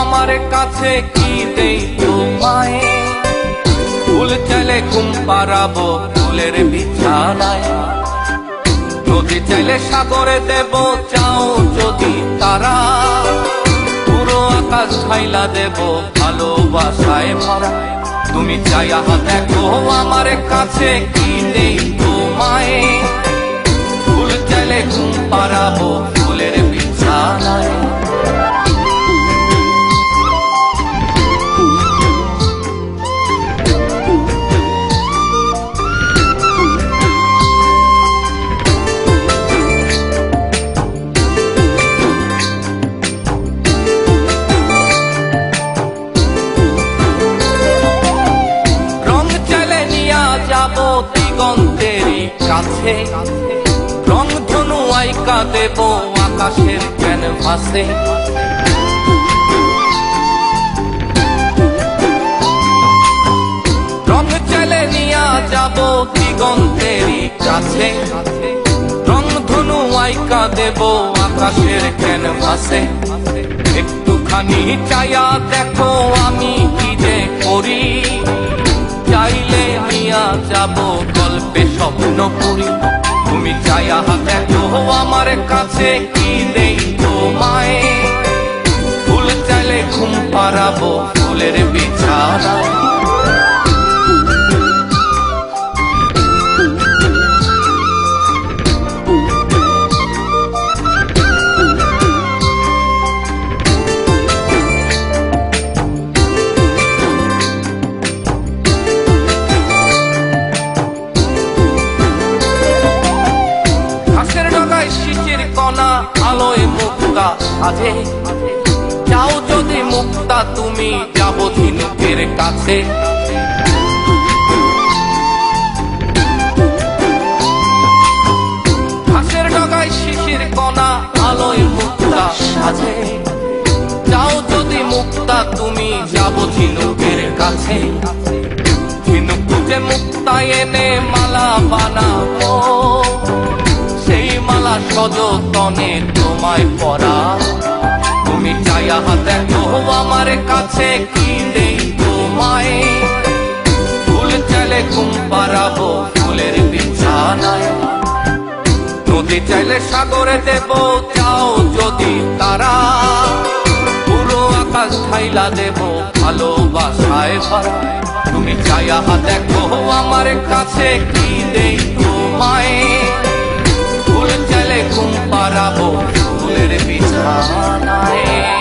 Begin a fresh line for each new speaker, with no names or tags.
আমার কাছে কি দেই তোমায়, ফুল চাইলে ঘুম পাড়াবো ফুলের বিছানায়, নদী চাইলে সাগরে দেব চাও যদি তারা, পুরো আকাশ ঢাইলা দেব ভালোবাসায় ভরা। তুমি চাইয়া দেখো আমার কাছে কি দেই তোমায়, ফুল চাইলে ঘুম পাড়াবো ফুলের বিছানায়। যাবো দিগন্তেরই কাছে, রং ধনু আইকা দেব আকাশের ক্যানভাসে, রং চলে নিয়া যাবো দিগন্তেরই কাছে, রং ধনু আইকা দেব আকাশের ক্যানভাসে। একটুখানি চাইয়া দেখো আমি কি যে করি, চাইলে নিয়া যাব গল্পে স্বপ্নপুরী। তুমি চাইয়া দেখো আমার কাছে কি দেই তোমায়, ফুল চাইলে ঘুম পাড়াবো ফুলের বিছানায়। শিশির কণা আলোয় মুক্তা সাজে, যাও যদি মুক্তা তুমি যাবো ঝিনুকের কাছে। ঘাসের ডগায় শিশির কণা আলোয় মুক্তা সাজে, যাও যদি মুক্তা তুমি যাবো ঝিনুকের কাছে। ঝিনুক তুজে মুক্তা এনে মালা বানাবো, সেই মালা সযতনে তোমায় পরা। তুমি চাইয়া দেখো আমার কাছে কি দেই তোমায়, ফুল চাইলে ঘুম পাড়াবো ফুলের বিছানায়, নদী চাইলে সাগরে দেব চাও যদি তারা, পুরো আকাশ ঢাইলা দেব ভালোবাসায় ভরা। তুমি চাইয়া দেখো আমার কাছে কি দেই তোমায়, ফুল চাইলে ঘুম পাড়াবো ফুলের বিছানায়।